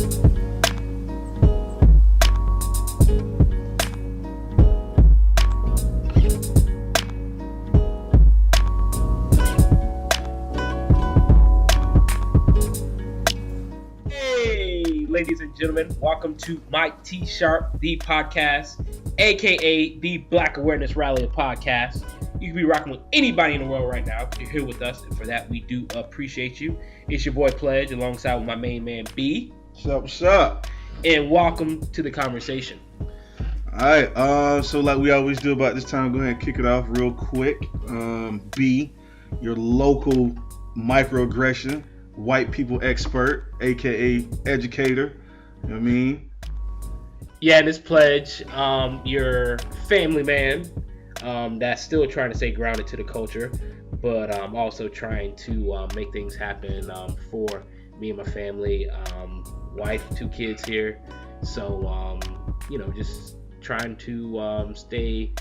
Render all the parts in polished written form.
Hey, ladies and gentlemen, welcome to Mike T Sharp, the podcast, aka the Black Awareness Rally podcast. You can be rocking with anybody in the world right now. You're here with us, and for that, we do appreciate you. It's your boy Pledge, alongside with my main man B. What's up? And welcome to the conversation. All right, so like we always do about this time, go ahead and kick it off real quick. B, your local microaggression, white people expert, aka educator. You know what I mean? Yeah, and this Pledge, your family man, that's still trying to stay grounded to the culture, but also trying to make things happen for me and my family. Wife, 2 kids here, so just trying to stay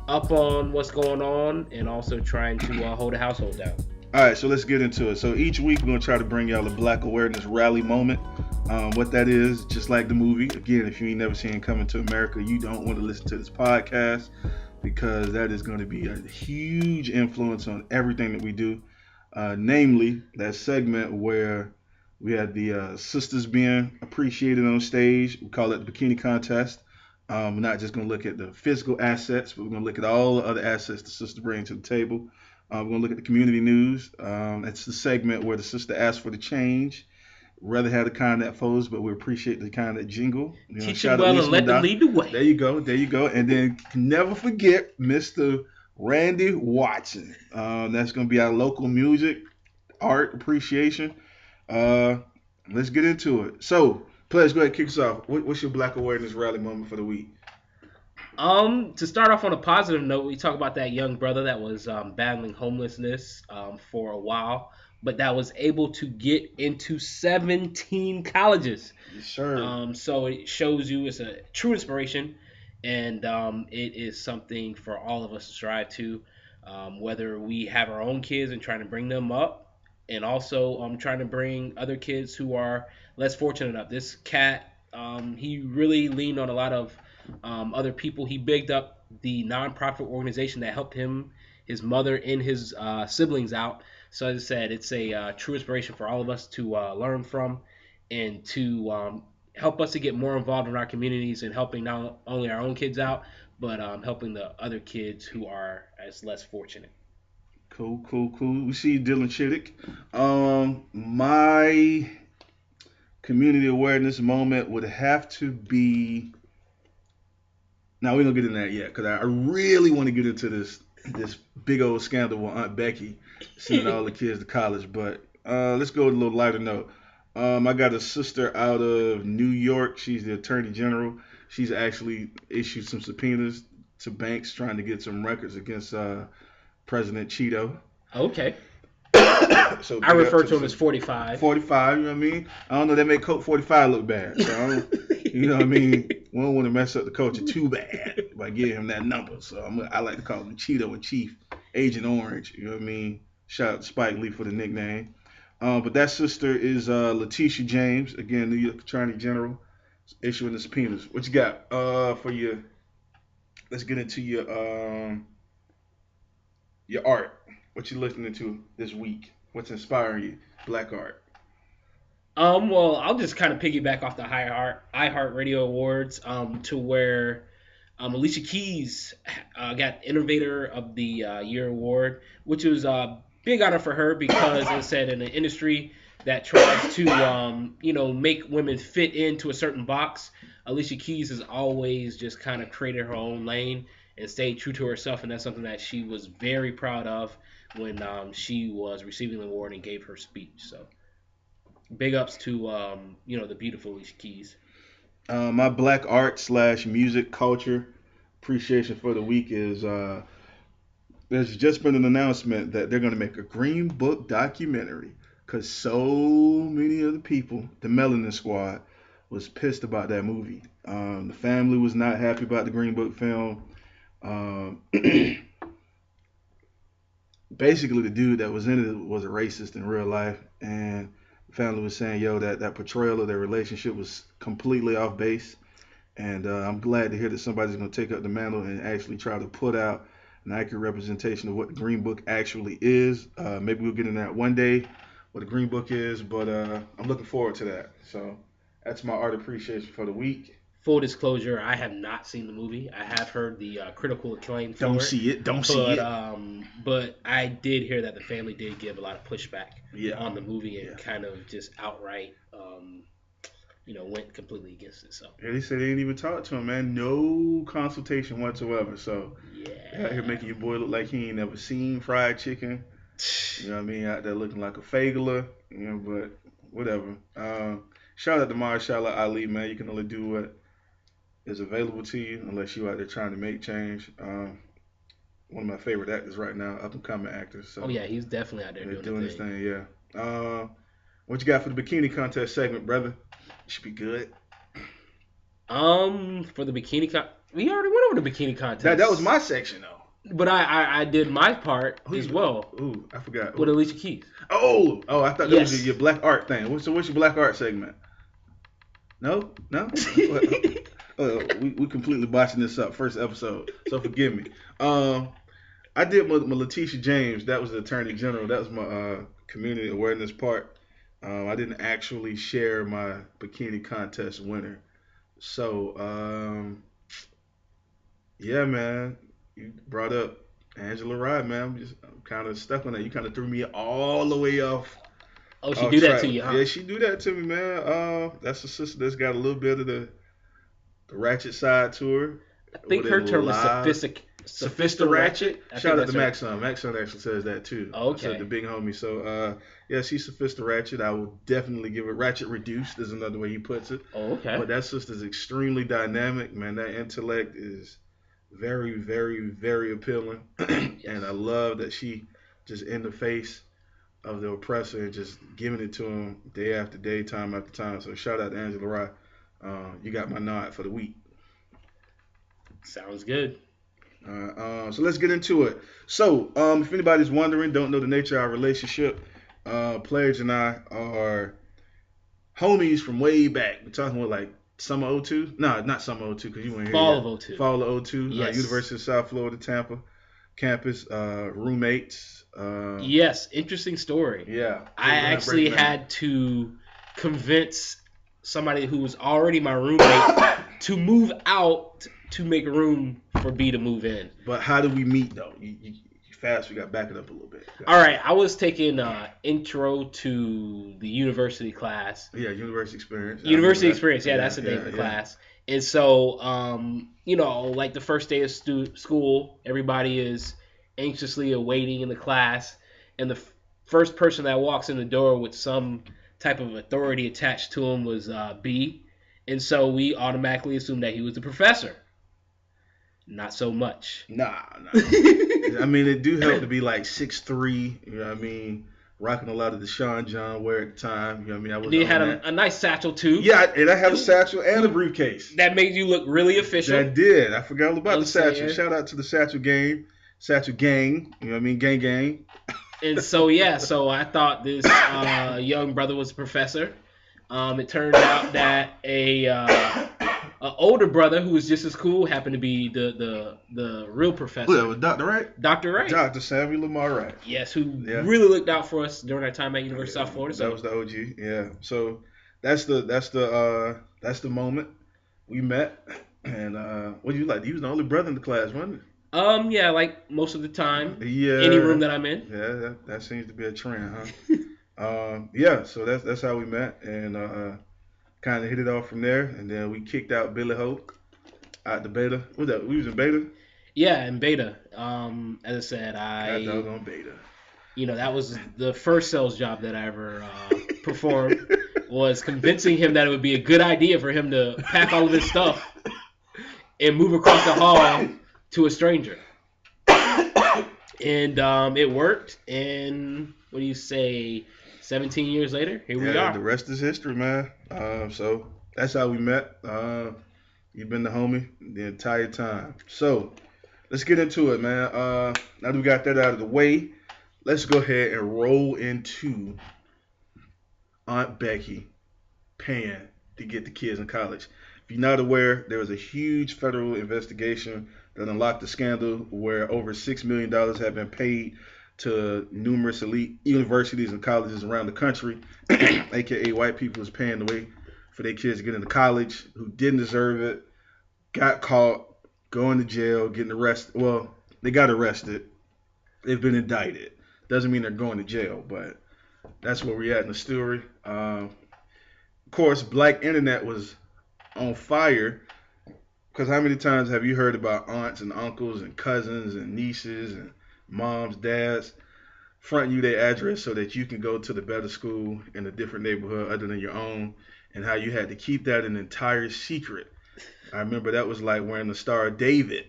up on what's going on and also trying to hold the household down. All right, so let's get into it. So each week we're gonna try to bring y'all a Black Awareness Rally moment. What that is, just like the movie. Again, if you ain't never seen Coming to America, you don't want to listen to this podcast because that is going to be a huge influence on everything that we do. Namely, that segment where we had the sisters being appreciated on stage. We call it the bikini contest. We're not just going to look at the physical assets, but we're going to look at all the other assets the sister bring to the table. We're going to look at the community news. It's the segment where the sister asks for the change. Rather have the kind that follows, but we appreciate the kind that jingle. Teach them well and let them lead the way. There you go. And then never forget Mr. Randy Watson. That's going to be our local music, art appreciation. Let's get into it. So, Pledge, go ahead and kick us off. What's your Black Awareness Rally moment for the week? To start off on a positive note, we talk about that young brother that was battling homelessness for a while, but that was able to get into 17 colleges. Yes, sir. So it shows you it's a true inspiration, and it is something for all of us to strive to, whether we have our own kids and trying to bring them up, and also trying to bring other kids who are less fortunate enough. This cat, he really leaned on a lot of other people. He bigged up the nonprofit organization that helped him, his mother, and his siblings out. So as I said, it's a true inspiration for all of us to learn from and to help us to get more involved in our communities and helping not only our own kids out, but helping the other kids who are as less fortunate. Cool. We see you, Dylan Chittick. My community awareness moment would have to be. Now we don't get into that yet because I really want to get into this big old scandal with Aunt Becky sending all the kids to college. But let's go with a little lighter note. I got a sister out of New York. She's the Attorney General. She's actually issued some subpoenas to banks trying to get some records against President Cheeto. Okay. So I refer to him as 45. 45, you know what I mean? I don't know, they make Coke 45 look bad. So you know what I mean? We don't want to mess up the culture too bad by giving him that number. So I like to call him Cheeto in Chief, Agent Orange. You know what I mean? Shout out to Spike Lee for the nickname. But that sister is Letitia James, again, New York Attorney General, issuing the subpoenas. What you got for your? Let's get into your art. What you listening to this week? What's inspiring you? Black art. Well, I'll just kind of piggyback off the iHeartRadio Awards to where Alicia Keys got Innovator of the Year award, which was a big honor for her because, as I said, in an industry that tries to make women fit into a certain box, Alicia Keys has always just kind of created her own lane and stayed true to herself, and that's something that she was very proud of when she was receiving the award and gave her speech. So big ups to the beautiful Alicia Keys. My black art / music culture appreciation for the week is there's just been an announcement that they're going to make a Green Book documentary because so many of the people, the Melanin Squad, was pissed about that movie. The family was not happy about the Green Book film. Basically, the dude that was in it was a racist in real life, and Family was saying, yo, that portrayal of their relationship was completely off base. And I'm glad to hear that somebody's going to take up the mantle and actually try to put out an accurate representation of what the Green Book actually is. Maybe we'll get into that one day, what the Green Book is, but I'm looking forward to that. So that's my art appreciation for the week. Full disclosure, I have not seen the movie. I have heard the critical acclaim Don't for it, see it. Don't see it. but I did hear that the family did give a lot of pushback Yeah. on the movie and Yeah. kind of just outright, went completely against it. So Yeah, they said they didn't even talk to him, man. No consultation whatsoever. So out here yeah, making your boy look like he ain't never seen fried chicken. You know what I mean? Out there looking like a fagula. You know, but whatever. Shout out to Marshala Ali, man. You can only do what is available to you unless you out there trying to make change. One of my favorite actors right now, up and coming actors. oh So yeah, he's definitely out there they're doing doing the this thing. thing, yeah. What you got for the bikini contest segment, brother? Should be good. For the we already went over the bikini contest. That was my section though. But I did my part as well Ooh, I forgot. with Alicia Keys. Oh, I thought that Yes. was your black art thing. What's your black art segment? No. We completely botching this up. First episode, so forgive me. I did my Letitia James. That was the Attorney General. That was my community awareness part. I didn't actually share my bikini contest winner. So, yeah, man, you brought up Angela Rye, man. I'm kind of stuck on that. You kind of threw me all the way off. Oh, she do that to you, huh? Yeah, she do that to me, man. That's a sister that's got a little bit of the ratchet side to her. I think her term is Sophista Ratchet. Shout out to Max. Maxon. Maxon actually says that too. Okay. Said the big homie. So yeah, she's Sophista Ratchet. I will definitely give it Ratchet Reduced is another way he puts it. Oh, okay. But that sister's extremely dynamic, man. That intellect is very, very, very appealing. And I love that she just in the face of the oppressor and just giving it to him day after day, time after time. So shout out to Angela Rye. You got my nod for the week. Sounds good. So let's get into it. So, if anybody's wondering, don't know the nature of our relationship, Pledge and I are homies from way back. We're talking about like summer '02. No, not summer '02 because you weren't here Fall yet. of '02. Fall of '02. Yes. University of South Florida, Tampa campus, roommates. Yes, interesting story. Yeah. I actually had to convince somebody who was already my roommate to move out to make room for B to move in. But how do we meet though? You fast. We got to back it up a little bit. All right, I was taking intro to the university class. Yeah, university experience. University experience. Yeah, that's the name of the class. And so, like the first day of school, everybody is anxiously awaiting in the class, and the first person that walks in the door with some type of authority attached to him was B, and so we automatically assumed that he was the professor. Not so much. Nah. I mean, it do help to be like 6'3", you know what I mean? Rocking a lot of the Sean John wear at the time, you know what I mean? I was. And you had a nice satchel too. Yeah, and I had a satchel and a briefcase. That made you look really official. That did. I forgot all about the satchel. Shout out to the satchel gang, you know what I mean? Gang. And so I thought this young brother was a professor. It turned out that a older brother who was just as cool happened to be the real professor. Yeah, with Dr. Wright? Dr. Wright. Dr. Samuel Lamar Wright. Yes, who really looked out for us during our time at University of South Florida. That was the OG. Yeah. So that's the moment we met. And what do you like? He was the only brother in the class, wasn't he? Yeah, like most of the time. Yeah. Any room that I'm in. Yeah, that seems to be a trend, huh? Yeah, so that's how we met, and kind of hit it off from there, and then we kicked out Billy Hope out the beta. What that? We was in beta. Yeah, in beta. As I said, God doggone beta. That was the first sales job that I ever performed. Was convincing him that it would be a good idea for him to pack all of his stuff and move across the hall to a stranger. And it worked. And what do you say? 17 years later, here we are. The rest is history, man. So that's how we met. You've been the homie the entire time. So let's get into it, man. Now that we got that out of the way, let's go ahead and roll into Aunt Becky paying to get the kids in college. If you're not aware, there was a huge federal investigation that unlocked the scandal where over $6 million have been paid to numerous elite universities and colleges around the country, aka white people is paying the way for their kids to get into college who didn't deserve it, got caught, going to jail, getting arrested. Well, they got arrested. They've been indicted. Doesn't mean they're going to jail, but that's where we're at in the story. Of course, Black Internet was on fire because how many times have you heard about aunts and uncles and cousins and nieces and moms, dads fronting you their address so that you can go to the better school in a different neighborhood other than your own, and how you had to keep that an entire secret. I remember that was like wearing the Star of David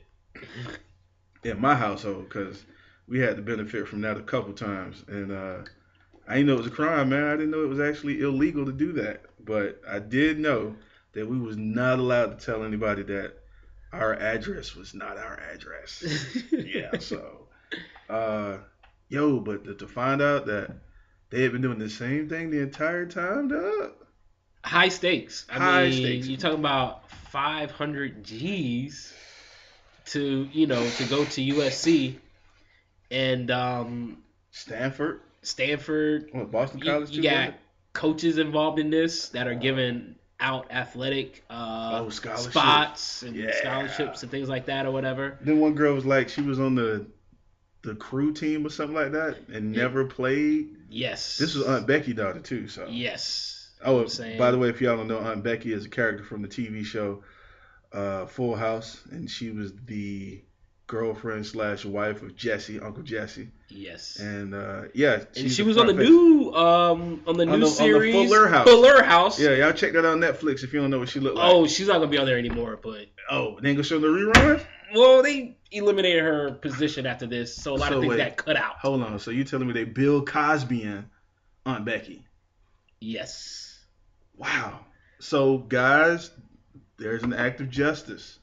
in my household because we had to benefit from that a couple times, and I didn't know it was a crime, man. I didn't know it was actually illegal to do that. But I did know that we was not allowed to tell anybody that our address was not our address. Yeah, so but to find out that they had been doing the same thing the entire time, dog. High stakes. High stakes. You're talking about 500 G's to to go to USC and Stanford. What, Boston College You too? got coaches involved in this that are giving out athletic spots and scholarships and things like that or whatever. Then one girl was like, she was on the crew team or something like that and never played. Yes. This was Aunt Becky's daughter too. So yes. Oh, by the way, if y'all don't know, Aunt Becky is a character from the TV show Full House, and she was the girlfriend slash wife of Jesse, Uncle Jesse. Yes. And and she was on the new series on the Fuller House. Fuller House. Yeah, y'all check that out on Netflix if you don't know what she looked like. Oh, she's not gonna be on there anymore, but they ain't gonna show the rerun? Well, they eliminated her position after this, so a lot of things got cut out. Hold on, so you telling me they Bill Cosby in Aunt Becky? Yes. Wow. So guys, there's an act of justice.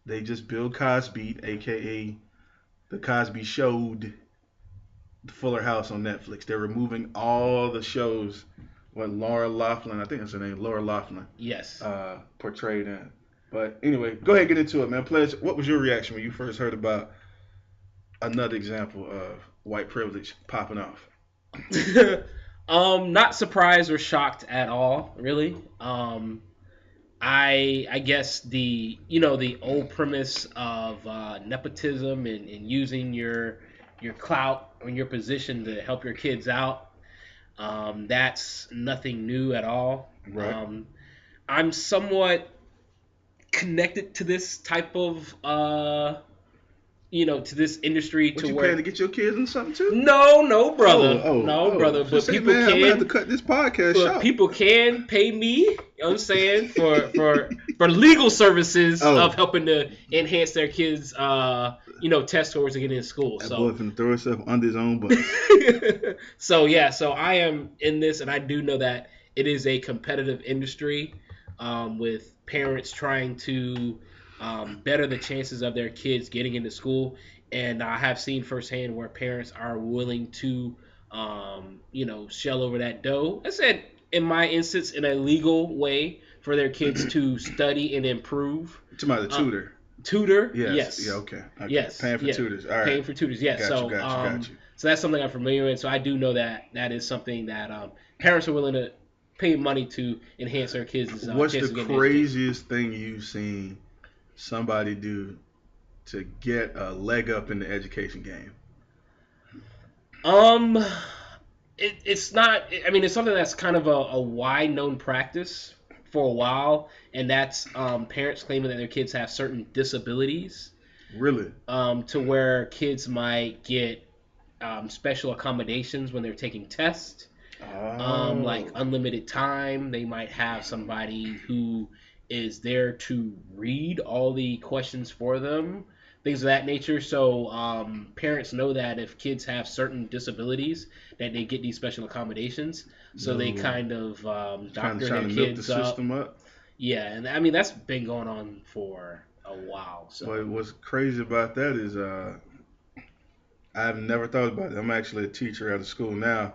They just Bill Cosby, aka the Cosby Showed, the Fuller House on Netflix. They're removing all the shows what Laura Loughlin, I think that's her name, Laura Loughlin. Yes. Portrayed in. But anyway, go ahead and get into it, man. Pledge, what was your reaction when you first heard about another example of white privilege popping off? Not surprised or shocked at all, really. I guess the old premise of nepotism and using your clout or your position to help your kids out, that's nothing new at all. Right. I'm somewhat connected to this type of to this industry. What, you paying to get your kids in something too? No, brother. Brother. But say, people man, can. I'm gonna have to cut this podcast short. People can pay me. You know what I'm saying for legal services of helping to enhance their kids' test scores to get into school. That so boy finna throw himself under his own bus. So I am in this, and I do know that it is a competitive industry with parents trying to better the chances of their kids getting into school. And I have seen firsthand where parents are willing to, shell over that dough. I said, in my instance, in a legal way for their kids to study and improve. You're talking about the tutor. Tutor? Yes. Yeah, okay. Yes. Paying for tutors. All right. Paying for tutors, yes. Got you. So that's something I'm familiar with. So I do know that is something that parents are willing to pay money to enhance their kids' What's chances the of getting craziest thing you've seen somebody do to get a leg up in the education game? It's not. I mean, it's something that's kind of a wide known practice for a while, and that's parents claiming that their kids have certain disabilities. Really? To where kids might get special accommodations when they're taking tests. Like unlimited time. They might have somebody who is there to read all the questions for them, things of that nature. So parents know that if kids have certain disabilities, that they get these special accommodations. So they kind of doctor their kids up. System up. Yeah, and I mean that's been going on for a while. So. But what's crazy about that is I've never thought about it. I'm actually a teacher at a school now.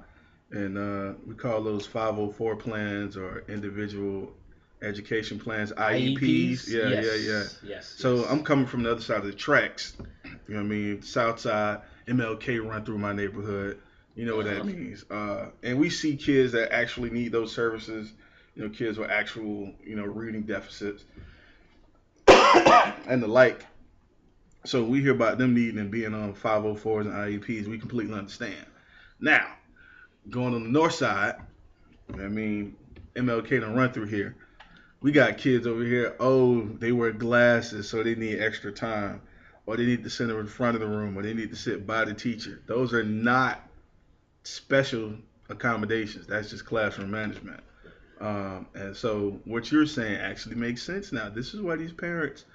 and we call those 504 plans or individual education plans, IEPs. IEPs? Yeah, yeah, yeah. Yes, yes, So I'm yes. coming from the other side of the tracks. You know what I mean? South side, MLK run through my neighborhood. You know what that Uh-huh. means. And we see kids that actually need those services. You know, kids with actual, reading deficits and the like. So we hear about them needing and being on 504s and IEPs. We completely understand. Now, going on the north side, I mean, MLK don't run through here. We got kids over here. Oh, they wear glasses, so they need extra time, or they need to sit in front of the room, or they need to sit by the teacher. Those are not special accommodations. That's just classroom management. And so what you're saying actually makes sense now. This is why these parents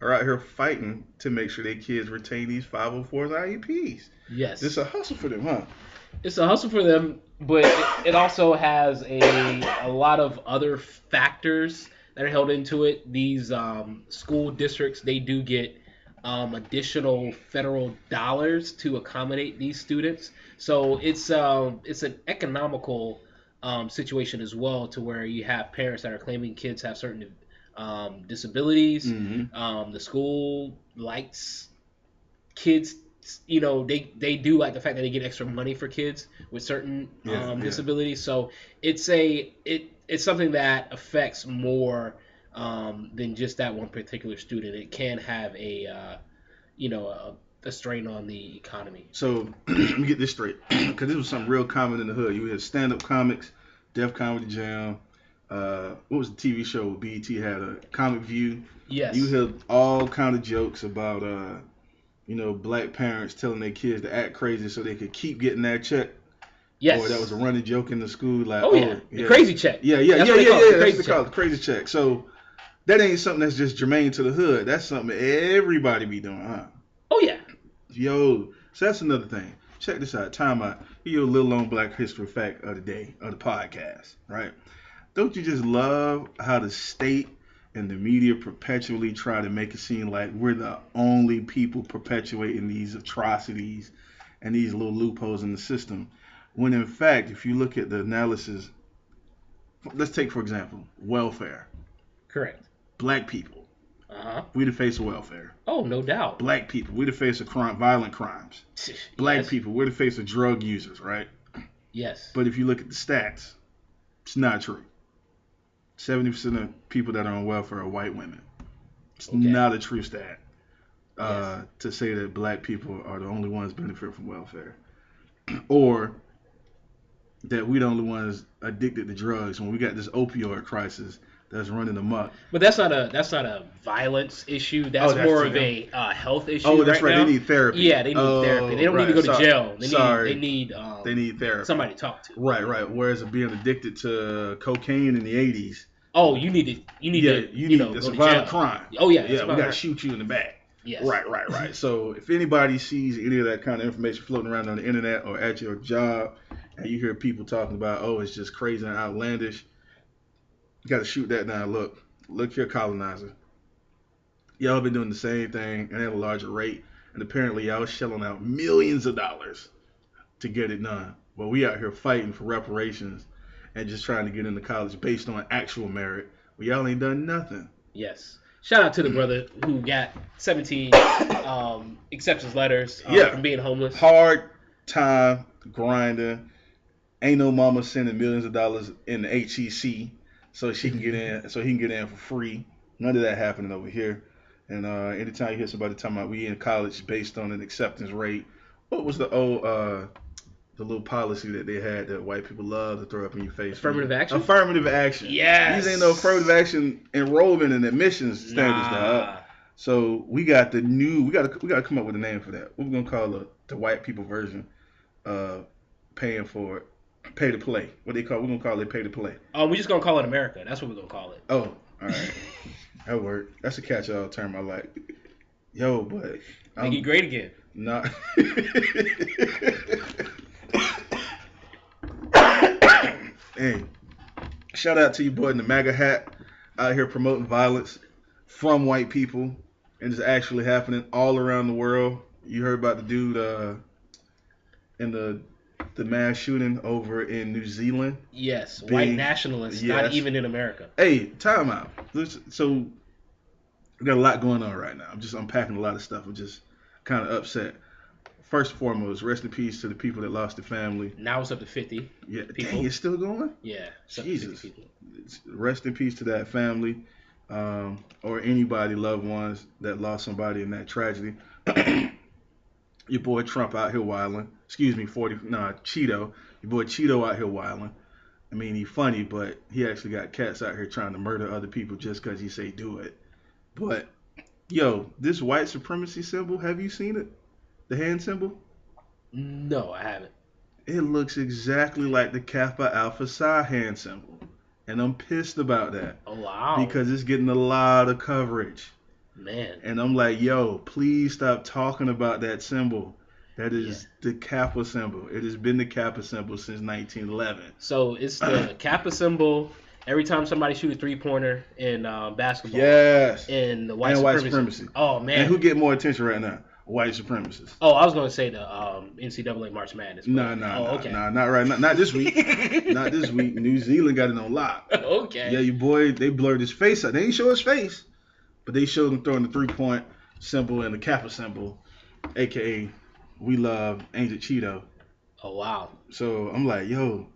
are out here fighting to make sure their kids retain these 504s IEPs. This is Yes. a hustle for them, huh? It's a hustle for them, but it also has a lot of other factors that are held into it. These school districts, they do get additional federal dollars to accommodate these students. So it's an economical situation as well, to where you have parents that are claiming kids have certain disabilities. Mm-hmm. The school likes kids, they do like the fact that they get extra money for kids with certain Yeah, yeah. disabilities. So it's something that affects more than just that one particular student. It can have a strain on the economy. So let me get this straight, because this was something real common in the hood. You had stand-up comics, Def Comedy Jam. What was the TV show? BET had a Comic View. You Yes. heard all kind of jokes about black parents telling their kids to act crazy so they could keep getting that check. Or that was Yes. a running joke in the school, like, Oh yeah, oh the yeah, crazy check. yeah, yeah, That's yeah, what they yeah, call it, yeah. the That's what crazy they call it, check. the crazy check. So that ain't something that's just germane to the hood. That's something everybody be doing, huh? Oh yeah. Yo, so that's another thing. Check this out. Time out. Here's your little known Black History fact of the day, of the podcast, right? Don't you just love how the state and the media perpetually try to make it seem like we're the only people perpetuating these atrocities and these little loopholes in the system? When in fact, if you look at the analysis, let's take for example, welfare. Correct. Black people, Uh huh. we the face of welfare. Oh, no doubt. Black people, we the face of violent crimes. Black Yes. people, we're the face of drug users, right? Yes. But if you look at the stats, it's not true. 70% of people that are on welfare are white women. It's Okay. not a true stat Yes. to say that black people are the only ones benefit from welfare, or that we the only ones addicted to drugs when we got this opioid crisis that's running amok. But that's not a violence issue. Oh, That's that's more to of them. a health issue Oh, that's right right. They now. need therapy. Yeah, they need therapy. They Oh, don't need to right. go to jail. Sorry. They need They need therapy. somebody to talk to. Right, right. Whereas being addicted to cocaine in the 80s, Oh, you need to it's go a to violent jail. crime. Oh yeah, it's Yeah, we about got to right. shoot you in the back. Yes. Right, right, right. So if anybody sees any of that kind of information floating around on the internet or at your job, and you hear people talking about, oh, it's just crazy and outlandish, you got to shoot that down. Look here, colonizer. Y'all been doing the same thing and at a larger rate, and apparently y'all shelling out millions of dollars to get it done. Well, we out here fighting for reparations and just trying to get into college based on actual merit. Well, y'all ain't done nothing. Yes. Shout out to the brother who got 17 acceptance letters Yeah. from being homeless. Hard time grinding. Ain't no mama sending millions of dollars in the HEC so she can get in, so he can get in for free. None of that happening over here. And anytime you hear somebody talking about we in college based on an acceptance rate, what was the old the little policy that they had that white people love to throw up in your face? Affirmative action? Affirmative action. Yes. These ain't no affirmative action enrollment and admissions standards, dog. Nah. So we got the new. We gotta come up with a name for that. What we gonna call the white people version? Paying for it. Pay to play. What they call? We're gonna call it pay to play. We're just gonna call it America. That's what we're gonna call it. Oh, all right. That worked. That's a catch-all term I like. Yo, but Make it great again. not. Hey, shout out to you, boy, in the MAGA hat, out here promoting violence from white people, and it's actually happening all around the world. You heard about the dude in the the mass shooting over in New Zealand. Yes, white Big, nationalists, not yes. even in America. Hey, time out. So we got a lot going on right now. I'm just unpacking a lot of stuff. I'm just kind of upset. First and foremost, rest in peace to the people that lost their family. Now it's up to 50 Yeah, people. dang, it's still going. Yeah, it's up to Jesus, 50 people. rest in peace to that family, or anybody, loved ones that lost somebody in that tragedy. Your boy Trump out here wilding. Excuse me, Cheeto. Your boy Cheeto out here wilding. I mean, he funny, but he actually got cats out here trying to murder other people just because he say do it. But yo, this white supremacy symbol, have you seen it? The hand symbol? No, I haven't. It looks exactly like the Kappa Alpha Psi hand symbol. And I'm pissed about that Oh, wow. because it's getting a lot of coverage. Man. And I'm like, yo, please stop talking about that symbol. That is the Kappa symbol. It has been the Kappa symbol since 1911. So it's the Kappa symbol every time somebody shoot a three-pointer in basketball. Yes. And the white And supremacy. white supremacy. Oh, man. And who get more attention right now? White supremacists. Oh, I was going to say the NCAA March Madness. Nah, not right now. Not this week. Not this week. New Zealand got it on lock. Okay. Yeah, your boy, they blurred his face out. They ain't show his face, but they showed him throwing the 3-point symbol and the Kappa symbol, a.k.a. we love Angel Cheeto. Oh, wow. So I'm like, yo,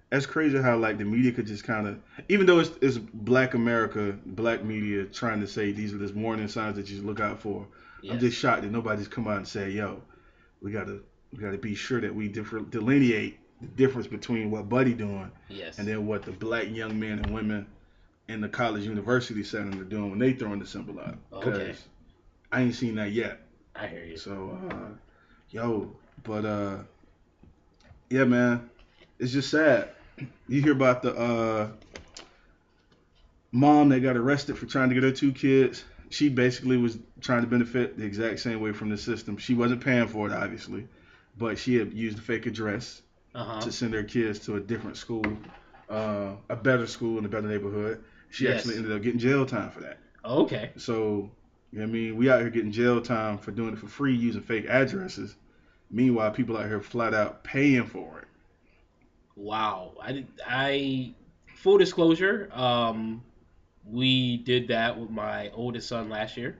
that's crazy how like the media could just kind of, even though it's Black America, Black media trying to say these are the warning signs that you should look out for. Yes. I'm just shocked that nobody's come out and say, yo, we gotta be sure that we delineate the difference between what Buddy doing and then what the black young men and women in the college university setting are doing when they throwing the symbol out. Because I ain't seen that yet. I hear you. So, yeah, man, it's just sad. You hear about the mom that got arrested for trying to get her 2 kids. She basically was trying to benefit the exact same way from the system. She wasn't paying for it, obviously, but she had used a fake address to send her kids to a different school, a better school in a better neighborhood. She actually ended up getting jail time for that. Okay. So, you know what I mean? We out here getting jail time for doing it for free using fake addresses. Meanwhile, people out here flat out paying for it. Wow. I full disclosure, we did that with my oldest son last year.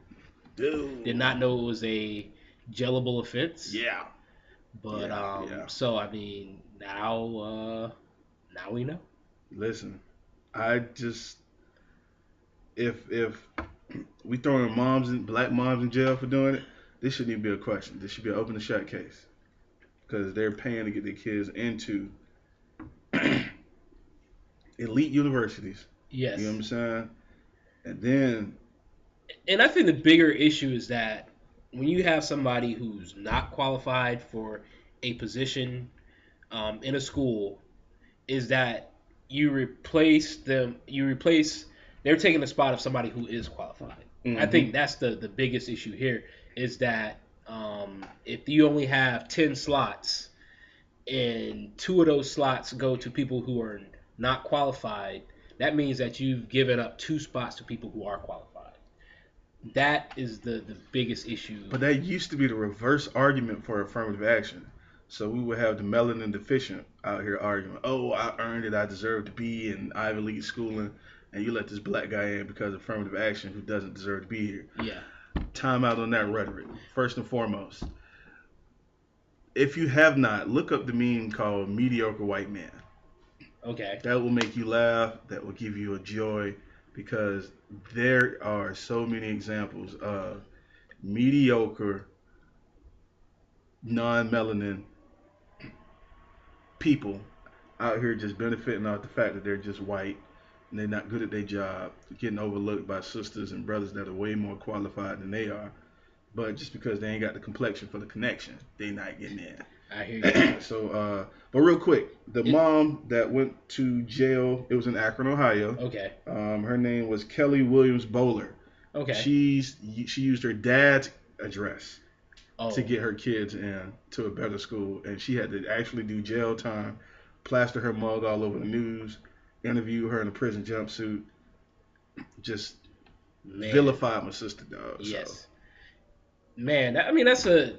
Dude. Did not know it was a jailable offense. Yeah. But so I mean now we know. Listen, I just if we throwing black moms in jail for doing it, this shouldn't even be a question. This should be an open and shut case because they're paying to get their kids into elite universities. Yes. You know what I'm saying? And I think the bigger issue is that when you have somebody who's not qualified for a position in a school, is that they're taking the spot of somebody who is qualified. Mm-hmm. I think that's the biggest issue here is that if you only have 10 slots and 2 of those slots go to people who are not qualified, that means that you've given up 2 spots to people who are qualified. That is the biggest issue. But that used to be the reverse argument for affirmative action. So we would have the melanin deficient out here arguing, oh, I earned it, I deserve to be in Ivy League schooling, and you let this black guy in because of affirmative action who doesn't deserve to be here. Yeah. Time out on that rhetoric. First and foremost, if you have not, look up the meme called mediocre white man. Okay. That will make you laugh. That will give you a joy because there are so many examples of mediocre, non-melanin people out here just benefiting off the fact that they're just white and they're not good at their job, getting overlooked by sisters and brothers that are way more qualified than they are. But just because they ain't got the complexion for the connection, they not getting in. I hear you. So, but real quick, the mom that went to jail, it was in Akron, Ohio. Okay. Her name was Kelly Williams Bowler. Okay. She used her dad's address to get her kids in to a better school, and she had to actually do jail time, plaster her mug all over the news, interview her in a prison jumpsuit, just vilified my sister, dog. Yes. So. Man, that's a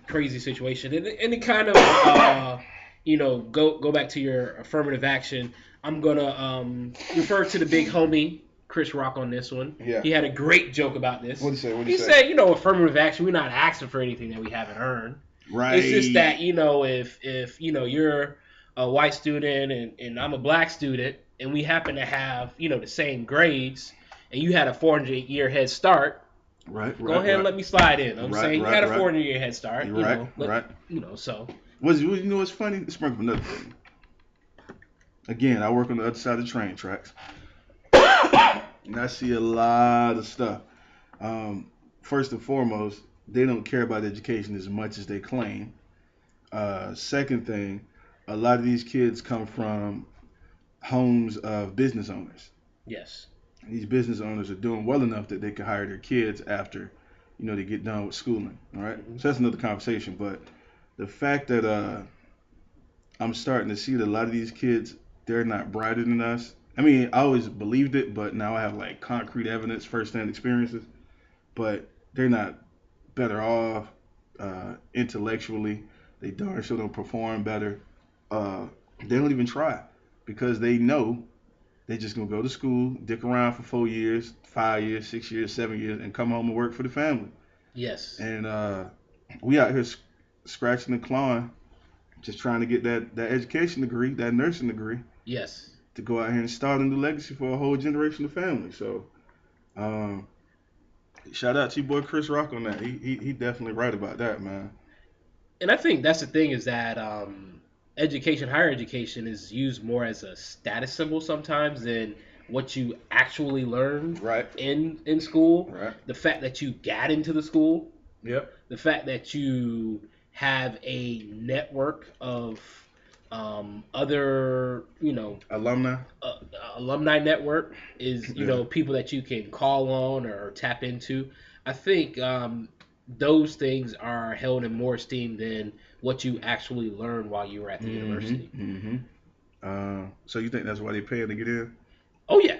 crazy situation, and it kind of go back to your affirmative action, I'm gonna refer to the big homie Chris Rock on this one. Yeah. He had a great joke about this. What'd he say? He said, affirmative action, we're not asking for anything that we haven't earned. Right. It's just that, if you're a white student and I'm a black student and we happen to have, the same grades and you had a 400-year head start, right. Go ahead and let me slide in. I'm saying you had a 400-year head start. Right. So. What's funny? Let's bring up another thing. Again, I work on the other side of the train tracks. And I see a lot of stuff. First and foremost, they don't care about education as much as they claim. Second thing, a lot of these kids come from homes of business owners. Yes. These business owners are doing well enough that they can hire their kids after, they get done with schooling. All right. Mm-hmm. So that's another conversation. But the fact that I'm starting to see that a lot of these kids, they're not brighter than us. I mean, I always believed it, but now I have like concrete evidence, firsthand experiences. But they're not better off intellectually. They darn sure don't perform better. They don't even try because they know they're just gonna go to school, dick around for 4 years, 5 years, 6 years, 7 years, and come home and work for the family. Yes. And we out here scratching and clawing, just trying to get that education degree, that nursing degree. Yes. To go out here and start a new legacy for a whole generation of family. So, shout out to your boy Chris Rock on that. He definitely right about that, man. And I think that's the thing is that higher education is used more as a status symbol sometimes than what you actually learned in school. Right. The fact that you got into the school. Yep. The fact that you have a network of other, alumni network is, people that you can call on or tap into. I think those things are held in more esteem than what you actually learned while you were at the university. Mm-hmm. So you think that's why they pay to get in? Oh yeah.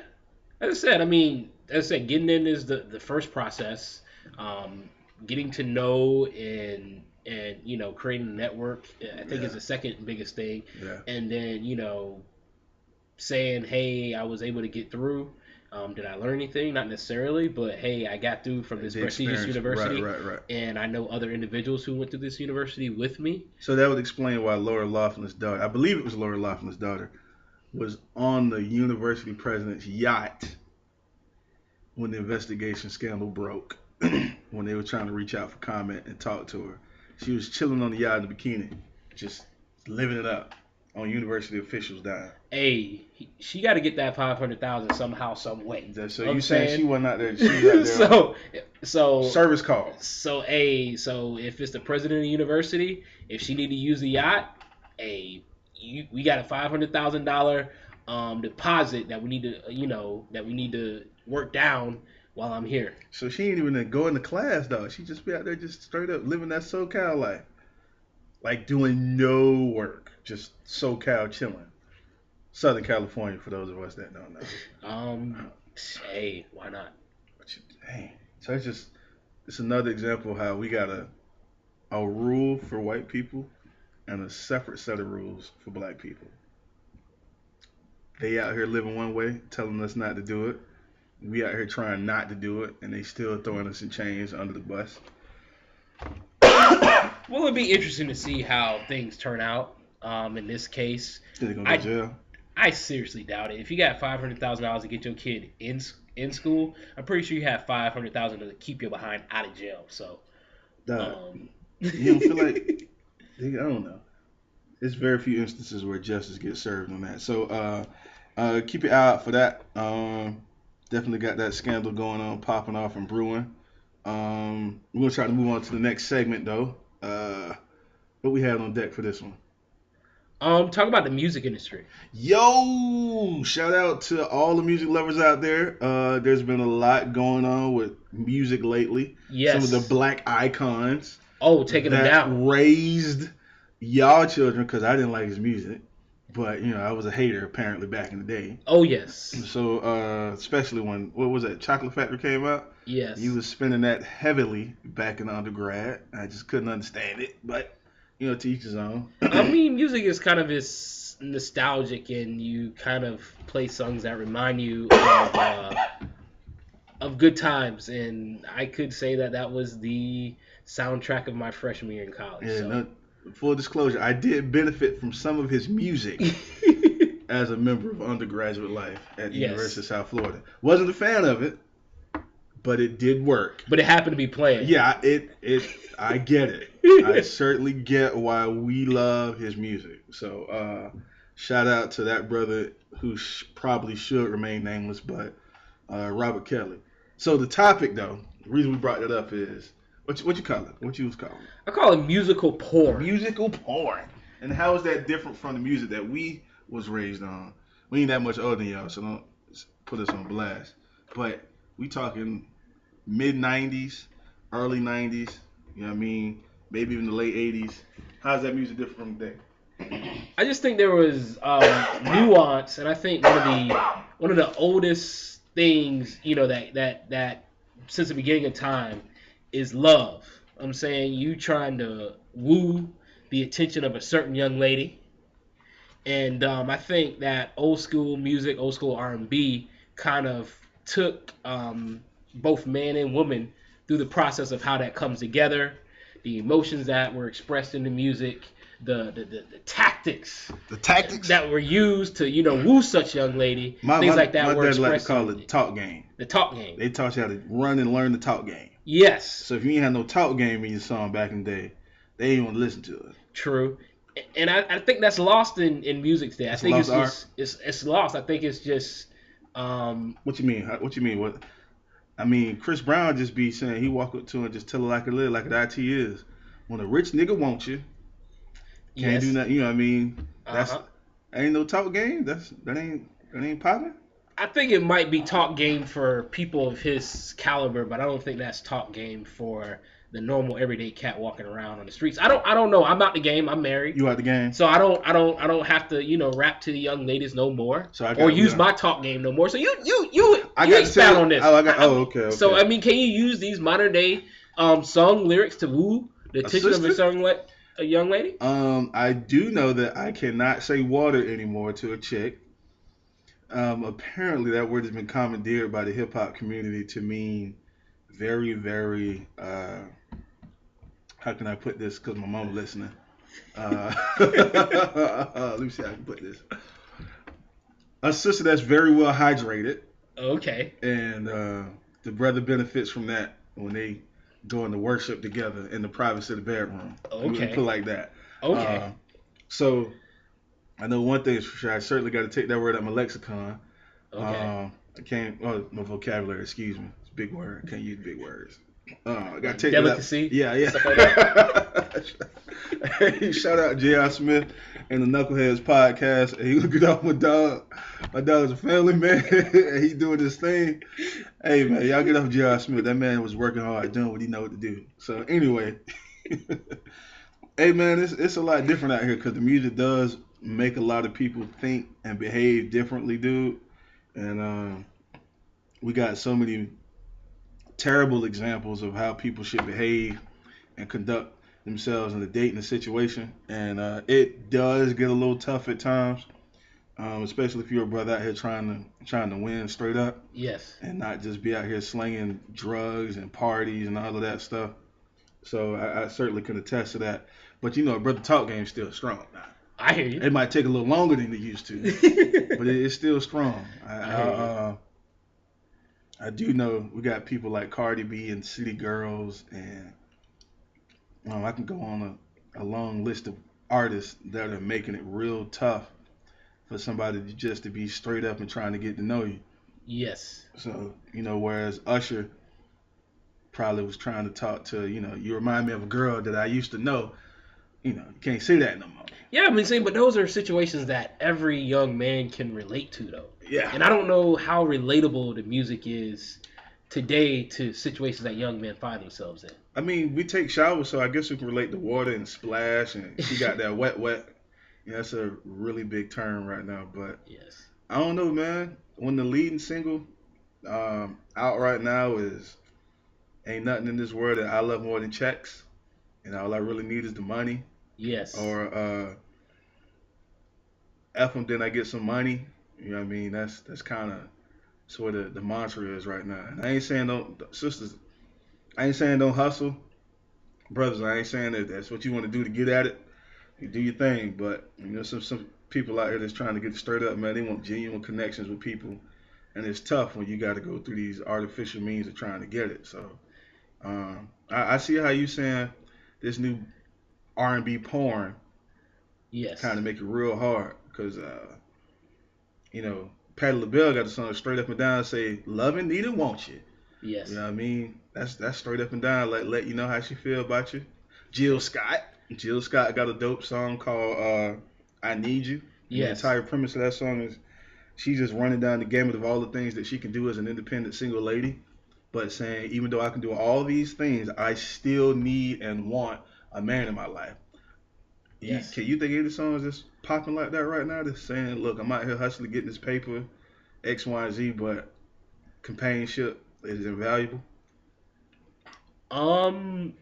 As I said, getting in is the first process. Getting to know and creating a network, I think is the second biggest thing. Yeah. And then, saying, hey, I was able to get through. Did I learn anything? Not necessarily, but hey, I got through from this prestigious university. Right. And I know other individuals who went through this university with me. So that would explain why Laura Laughlin's daughter, I believe it was Laura Laughlin's daughter, was on the university president's yacht when the investigation scandal broke. When they were trying to reach out for comment and talk to her. She was chilling on the yacht in a bikini, just living it up on university officials' dime. Hey, she got to get that $500,000 somehow, some way. So you saying she wasn't out there? She was out there. so service call. So if it's the president of the university, if she need to use the yacht, we got a $500,000 deposit that we need to work down while I'm here. So she ain't even go into class though. She just be out there just straight up living that SoCal life. Like doing no work. Just SoCal chilling. Southern California for those of us that don't know. Hey, why not? So it's another example of how we got a rule for white people and a separate set of rules for black people. They out here living one way, telling us not to do it. We out here trying not to do it, and they still throwing us in chains under the bus. Well, it'd be interesting to see how things turn out. In this case, They're gonna go to jail. I seriously doubt it. If you got $500,000 to get your kid in school, I'm pretty sure you have $500,000 to keep your behind out of jail. So, you don't feel like I don't know. There's very few instances where justice gets served on that. So, keep your eye out for that. Definitely got that scandal going on, popping off and brewing. We're gonna try to move on to the next segment though. What we had on deck for this one? Talk about the music industry. Yo, shout out to all the music lovers out there. There's been a lot going on with music lately. Yes. Some of the black icons. Oh, taking them down. Raised y'all children because I didn't like his music. But, I was a hater apparently back in the day. Oh, yes. So, especially when, what was that, Chocolate Factory came out? Yes. You was spinning that heavily back in undergrad. I just couldn't understand it. But, to each his own. I mean, music is kind of is nostalgic, and you kind of play songs that remind you of good times, and I could say that that was the soundtrack of my freshman year in college. Yeah, So, no, full disclosure, I did benefit from some of his music as a member of undergraduate life at the University yes, of South Florida. Wasn't a fan of it, but it did work. but it happened to be playing. Yeah, I get it. I certainly get why we love his music. So, shout out to that brother who probably should remain nameless, but Robert Kelly. So the topic, though, the reason we brought that up is what you call it? What you was calling it? I call it musical porn. Musical porn. And how is that different from the music that we was raised on? We ain't that much older than y'all, so don't put us on blast. But we talking mid '90s, early '90s. You know what I mean? Maybe even the late '80s. How's that music different from today? I just think there was nuance, and I think one of the oldest things that since the beginning of time is love. I'm saying you trying to woo the attention of a certain young lady, and I think that old school music, old school R&B, kind of took both man and woman through the process of how that comes together, the emotions that were expressed in the music, the tactics The tactics that were used to woo such young lady, things like that my were dad like to expressed call in it talk game. the talk game. They taught you how to run and learn the talk game. Yes, So if you ain't had no talk game in your song back in the day, they ain't want to listen to it. true. And I think that's lost in music today. I It's think lost it's art? just it's lost. I think it's just What you mean? What you mean? What? I mean, Chris Brown just be saying he walk up to her and just tell her like it is, like it IT is. When a rich nigga wants you, can't yes. do nothing. You know what I mean? That's Uh-huh. ain't no talk game. That ain't popping. I think it might be talk game for people of his caliber, but I don't think that's talk game for the normal everyday cat walking around on the streets. I don't know. I'm out the game. I'm married. You out the game? So I don't have to rap to the young ladies no more, So I or got use yeah. my talk game no more. So you I got to expound tell. on this. Oh, okay. So I mean, can you use these modern day song lyrics to woo the attention of a young lady? I do know that I cannot say water anymore to a chick. Apparently, that word has been commandeered by the hip hop community to mean very, very. How can I put this? Because my mom listening. Let me see how I can put this. A sister that's very well hydrated, Okay. and the brother benefits from that when they go into worship together in the privacy of the bedroom. We Okay. put it like that. Okay. So I know one thing is for sure. I certainly got to take that word out of my lexicon. Okay. I can't. Oh, my vocabulary. Excuse me. It's a big word. I can't use big words. I got to take Delicacy. that. Yeah. Stuff like Hey, shout out J.R. Smith and the Knuckleheads podcast. He looked out my dog. My dog is a family man, and he doing this thing. Hey man, y'all get off J.R. Smith. That man was working hard, doing what he know what to do. So anyway, hey man, it's a lot different out here because the music does make a lot of people think and behave differently, dude. And we got so many terrible examples of how people should behave and conduct themselves in a dating situation, and it does get a little tough at times, especially if you're a brother out here trying to win straight up yes. and not just be out here slinging drugs and parties and all of that stuff. So I certainly can attest to that. But a brother talk game is still strong. I hear you. It might take a little longer than it used to, but it's still strong. I do know we got people like Cardi B and City Girls, and I can go on a long list of artists that are making it real tough for somebody to be straight up and trying to get to know you. Yes. So, whereas Usher probably was trying to talk to, you remind me of a girl that I used to know, you can't say that no more. Yeah, but those are situations that every young man can relate to, though. Yeah. And I don't know how relatable the music is today to situations that young men find themselves in. I mean, we take showers, so I guess we can relate to water and splash, and she got that wet. Yeah, that's a really big term right now, but Yes. I don't know, man. When the leading single out right now is "Ain't Nothing in This World That I Love More Than Checks," and all I really need is the money. Yes. or F them, then I get some money. You know what I mean? That's kind of sort of the mantra is right now. And I ain't saying don't sisters. I ain't saying don't hustle, brothers. I ain't saying that that's what you want to do to get at it. You do your thing, but you know some people out here that's trying to get straight up, man. They want genuine connections with people, and it's tough when you got to go through these artificial means of trying to get it. So I see how you saying this new R&B porn kind Yes. of make it real hard because you know Patti LaBelle got a song straight up and down say "Loving Need and Want You." You Yes. know what I mean? That's straight up and down. Let you know how she feel about you. Jill Scott. Jill Scott got a dope song called "I Need You," and the Yes. entire premise of that song is she's just running down the gamut of all the things that she can do as an independent single lady, but saying even though I can do all these things, I still need and want a man in my life. Yes. Can you think of any songs that's popping like that right now? That's saying, look, I'm out here hustling, getting this paper, X, Y, and Z, but companionship is invaluable. Um,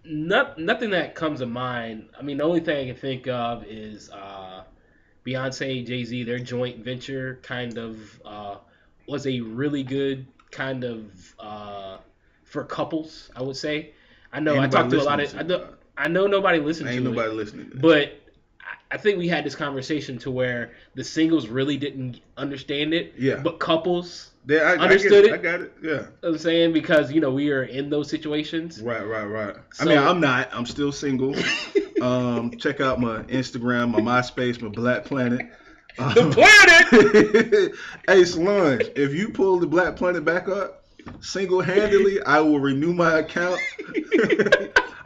nothing that comes to mind. I mean, the only thing I can think of is Beyonce, Jay Z, their joint venture kind of was a really good kind of for couples. I would say. I know Ain't I nobody talked to a lot listening of. to it, dog. I know nobody listened Ain't to it, nobody listening to that. but I think we had this conversation to where the singles really didn't understand it, Yeah. but couples I get it. understood I it. got it. Yeah. I'm saying because we are in those situations. Right, right, right. I mean, So I'm not. I'm still single. Check out my Instagram, my MySpace, my Black Planet. the planet. Hey, Solange, if you pull the Black Planet back up single-handedly, I will renew my account.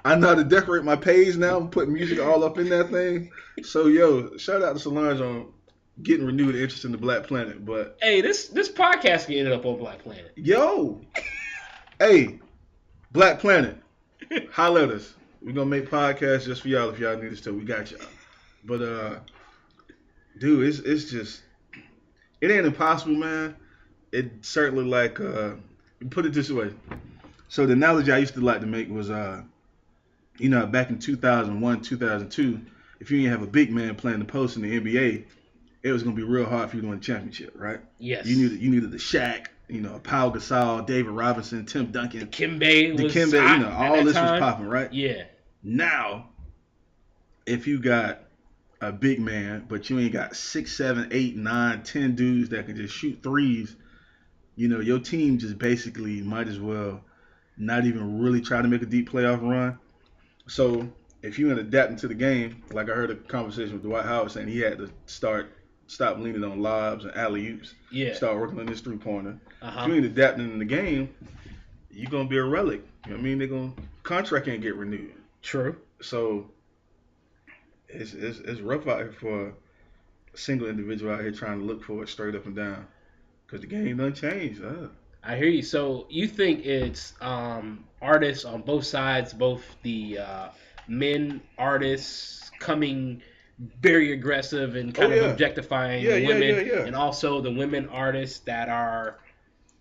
I know how to decorate my page now. I'm putting music all up in that thing. So, yo, shout out to Solange on getting renewed interest in the Black Planet. But, Hey, this podcast can end up on Black Planet. yo, hey, Black Planet, holla at us. We're going to make podcasts just for y'all if y'all need us to. We got y'all. But, dude, it's just, it ain't impossible, man. It certainly like, put it this way. So, the analogy I used to like to make was, back in 2001, 2002, if you didn't have a big man playing the post in the NBA, it was gonna be real hard for you to win a championship, right? Yes. You needed the Shaq, Pau Gasol, David Robinson, Tim Duncan, Kimbe was Dikembe, hot at all that this was time. popping, right? Yeah. Now, if you got a big man, but you ain't got 6, 7, 8, 9, 10 dudes that can just shoot threes, your team just basically might as well not even really try to make a deep playoff run. So if you ain't adapting to the game, like I heard a conversation with Dwight Howard saying he had to stop leaning on lobs and alley oops, Yeah. start working on this 3 pointer. Uh If huh. you ain't adapting in the game, you're gonna be a relic. You know what I mean? They're gonna contract can't get renewed. True. So it's rough out here for a single individual out here trying to look for it straight up and down. Cause the game done changed. I hear you. So you think it's artists on both sides, both the men artists coming very aggressive and Oh kind of yeah. objectifying Yeah, the yeah, yeah, women, yeah. and also the women artists that are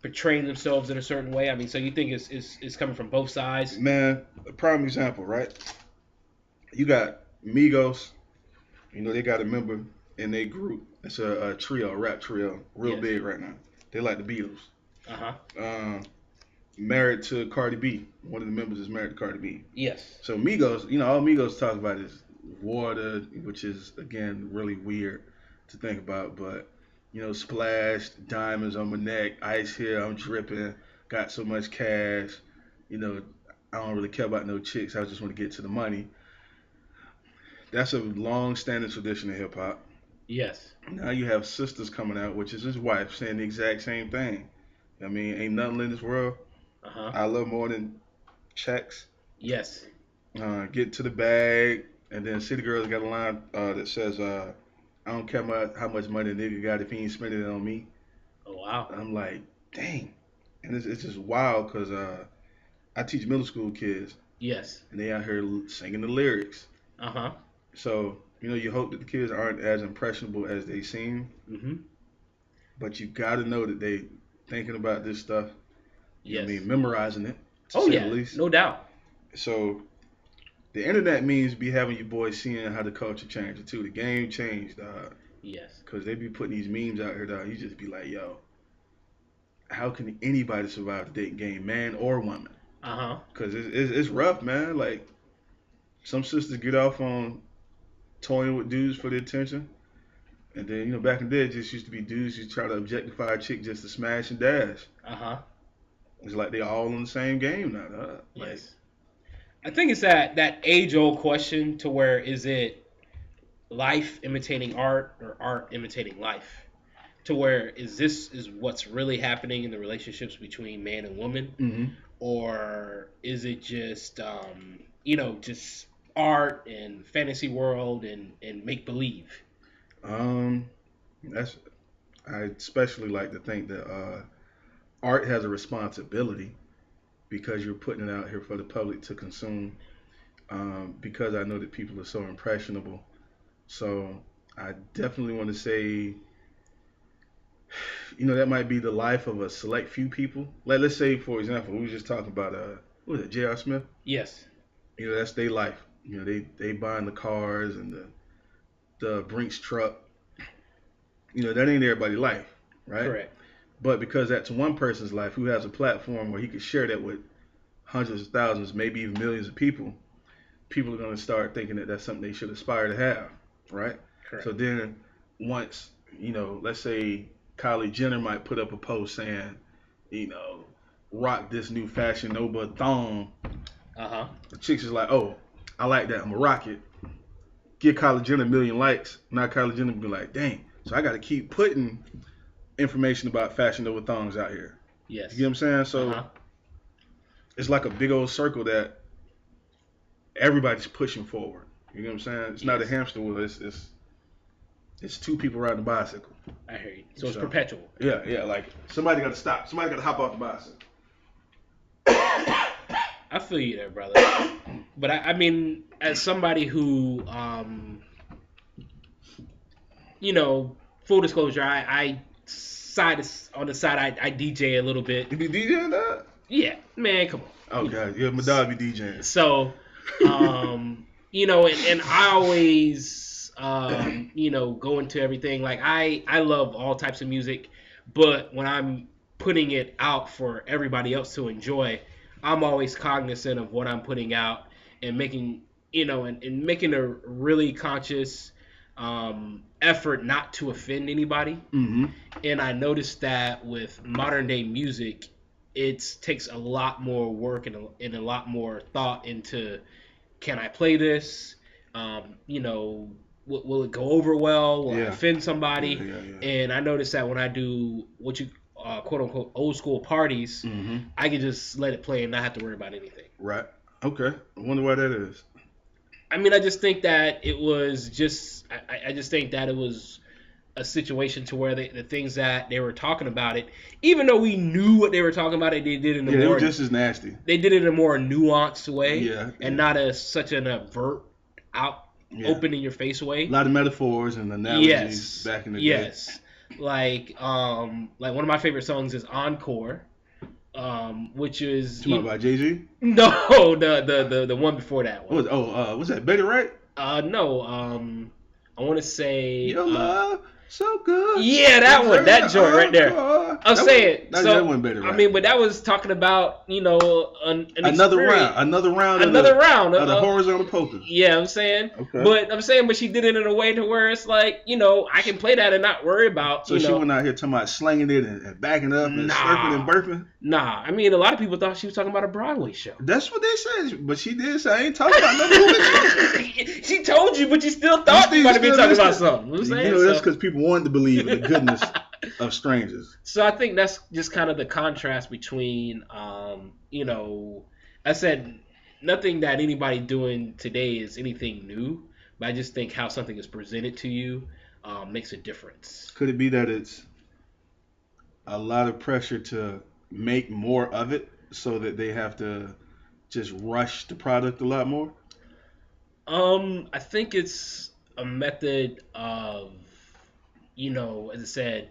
portraying themselves in a certain way. I mean, so you think it's coming from both sides? Man, a prime example, right? You got Migos. They got a member in their group. It's a trio, a rap trio, real Yes. big right now. They like the Beatles. Uh huh. Um, Married to Cardi B. One of the members is married to Cardi B. Yes. So Migos, all Migos talk about is water, which is again really weird to think about. But splashed diamonds on my neck, ice here, I'm dripping, got so much cash. You know, I don't really care about no chicks. I just want to get to the money. That's a long-standing tradition in hip hop. Yes. Now you have sisters coming out, which is his wife, saying the exact same thing. I mean, ain't nothing in this world Uh huh. I love more than checks. Yes. Get to the bag, and then City Girls got a line that says, "I don't care how much money a nigga got if he ain't spending it on me." Oh wow. I'm like, dang, and it's just wild because I teach middle school kids, Yes. and they out here singing the lyrics. Uh huh. So you hope that the kids aren't as impressionable as they seem, Mhm. but you got to know that they thinking about this stuff. You know what I Yes. mean, memorizing it to Oh say the yeah. least. No doubt. So The internet memes be having you boys seeing how the culture changed too. The game changed, Yes. cause they be putting these memes out here, dog. You just be like, yo, how can anybody survive the dating game, man or woman? Uh huh. Cause it's rough, man. Like some sisters get off on toying with dudes for the attention, and then back in the day, it just used to be dudes who try to objectify a chick just to smash and dash. Uh huh. It's like they all in the same game now, dog. Like, Yes. I think it's that age old question to where is it life imitating art or art imitating life? To where is what's really happening in the relationships between man and woman, mm-hmm. or is it just just art and fantasy world and make believe? um, that's I especially like to think that art has a responsibility because you're putting it out here for the public to consume. Because I know that people are so impressionable, so I definitely want to say, that might be the life of a select few people. Like, let's say, for example, we were just talking about what was it, J.R. Smith? Yes. That's their life. They buying the cars and the Brinks truck. That ain't everybody's life, right? Correct. But because that's one person's life who has a platform where he could share that with hundreds of thousands, maybe even millions of people, people are going to start thinking that that's something they should aspire to have, right? Correct. So then once, let's say Kylie Jenner might put up a post saying, rock this new Fashion Nova thong. Uh-huh. The chicks is like, oh, I like that. I'm going to rock it. Give Kylie Jenner 1,000,000 likes. Now Kylie Jenner will be like, dang. So I got to keep putting information about Fashion Nova thongs out here. Yes. You get what I'm saying? So it's like a big old circle that everybody's pushing forward. You know what I'm saying? It's not a hamster wheel. It's two people riding a bicycle. I hear you. So it's perpetual. Yeah. Like somebody got to stop. Somebody got to hop off the bicycle. I feel you there, brother. But I mean, as somebody who, full disclosure, I on the side, I DJ a little bit. You be DJing that? Yeah, man, come on. Okay, yeah, my dog be DJing. So, and I always, go into everything. Like I love all types of music, but when I'm putting it out for everybody else to enjoy, I'm always cognizant of what I'm putting out and making, and making a really conscious effort not to offend anybody. Mm-hmm. And I noticed that with modern day music, it takes a lot more work and a lot more thought into, can I play this? Will it go over well? Will I offend somebody? Yeah. And I noticed that when I do what you quote unquote old school parties, I can just let it play and not have to worry about anything. Right. Okay. I wonder why that is. I mean, I just think that it was just. I just think that it was a situation to where the things that they were talking about it, even though we knew what they were talking about, they did it in a they more were just as nasty. They did it in a more nuanced way, and not such an overt open in your face way. A lot of metaphors and analogies back in the day. Yes. Like one of my favorite songs is Encore, which is by Jay-Z? No, the one before that one. Was that Better Right? No, I want to say Your love so good. Yeah, that one, that joint right there. I'm saying that one Better Right. I mean, but that was talking about another round of the horizontal poker. Yeah, I'm saying. Okay. But she did it in a way to where it's like, I can play that and not worry about. So she went out here talking about slinging it and backing up and slurping and burping. Nah, I mean, a lot of people thought she was talking about a Broadway show. That's what they said, but she did say I ain't talking about no movie. She told you, but you still thought you might have been talking about something. You know what I'm saying? That's because people wanted to believe in the goodness of strangers. So I think that's just kind of the contrast between, I said nothing that anybody doing today is anything new, but I just think how something is presented to you makes a difference. Could it be that it's a lot of pressure to make more of it so that they have to just rush the product a lot more? I think it's a method of, as I said,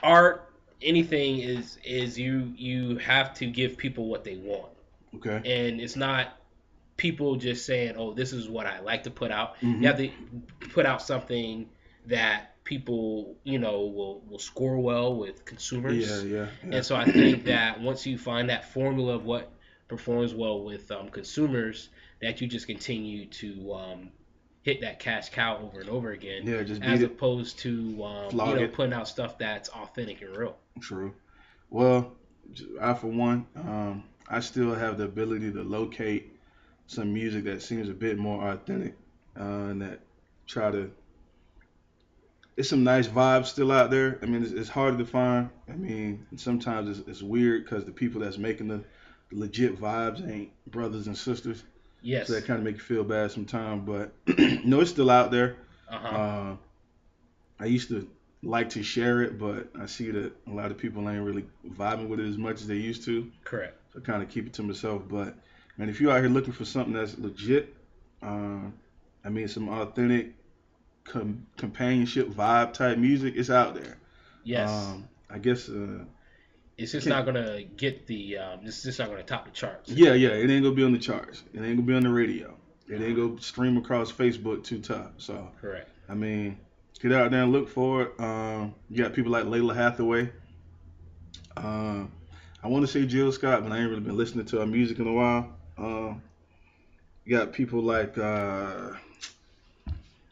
art, anything is you have to give people what they want. Okay. And it's not people just saying, "Oh, this is what I like to put out." Hmm. You have to put out something that people, will score well with Yeah, consumers. yeah, And so I yeah. think that once you find that formula of what performs well with consumers, that you just continue to hit that cash cow over and over again, Yeah, just beat as it, opposed to flog it. putting out stuff that's authentic and real. True. Well, I for one, I still have the ability to locate some music that seems a bit more authentic, and that try to. It's some nice vibes still out there. I mean, it's harder to find. I mean, sometimes it's weird because the people that's making the legit vibes ain't brothers and sisters, so that Yes. kind of make you feel bad sometimes. But no, it's still out there. Uh huh. Uh, I used to like to share it, but I see that a lot of people ain't really vibing with it as much as they used to. Correct. So I kind of keep it to myself. But man, if you're out here looking for something that's legit, uh, I mean, some authentic companionship vibe type music, it's out there. Yes. I guess It's I just can't. not gonna get the. It's just not gonna top the charts. Yeah, yeah, it ain't gonna be on the charts. It ain't gonna be on the radio. It ain't gonna stream across Facebook too tough. So Correct. I mean, get out there and look for it. You got people like Layla Hathaway. Uh, I want to say Jill Scott, but I ain't really been listening to her music in a while. You got people like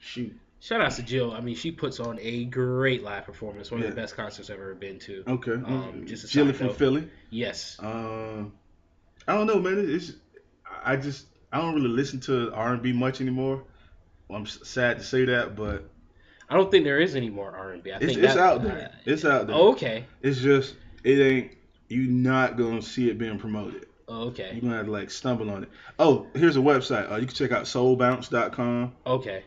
shoot, Shout out to Jill. I mean, she puts on a great live performance. One of yeah, the best concerts I've ever been to. okay, Just a Jilly side from note. Philly. Yes. I don't know, man. I just I don't really listen to R&B much anymore. Well, I'm sad to say that, but I don't think there is any more R&B. I think it's that. out there. It's out there. Oh, okay. It's just it ain't. You not gonna see it being promoted. Oh, okay. You're gonna have to like stumble on it. Oh, here's a website. You can check out soulbounce.com. Okay.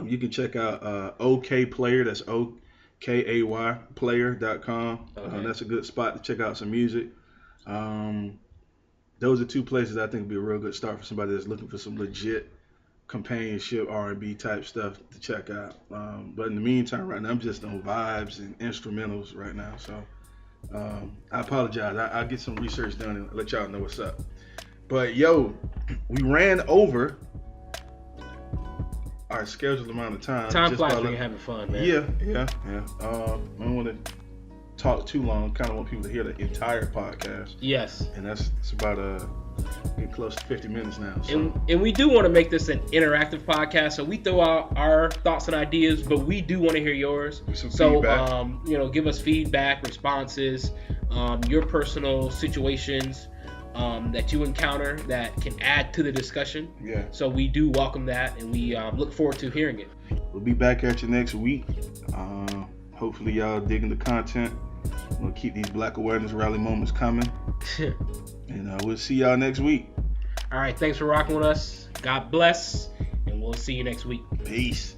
You can check out OK Player. That's OKAY player.com. Okay. That's a good spot to check out some music. Um, those are two places I think would be a real good start for somebody that's looking for some legit companionship R&B type stuff to check out. But in the meantime, right now I'm just on vibes and instrumentals right now. So I apologize. I'll get some research done and let y'all know what's up. But yo, we ran over our scheduled amount of time. Time just flies by when you're having fun, man. yeah. I don't want to talk too long. Kind of want people to hear the entire podcast, Yes. and it's about getting close to 50 minutes now. So And we do want to make this an interactive podcast, so we throw out our thoughts and ideas, but we do want to hear yours. some So, feedback. give us feedback, responses, your personal situations that you encounter that can add to the discussion. Yeah, So we do welcome that, and we look forward to hearing it. we'll be back at you next week. Hopefully y'all digging the content. We'll keep these Black Awareness Rally moments coming, and we'll see y'all next week. All right, thanks for rocking with us. God bless, and we'll see you next week. Peace.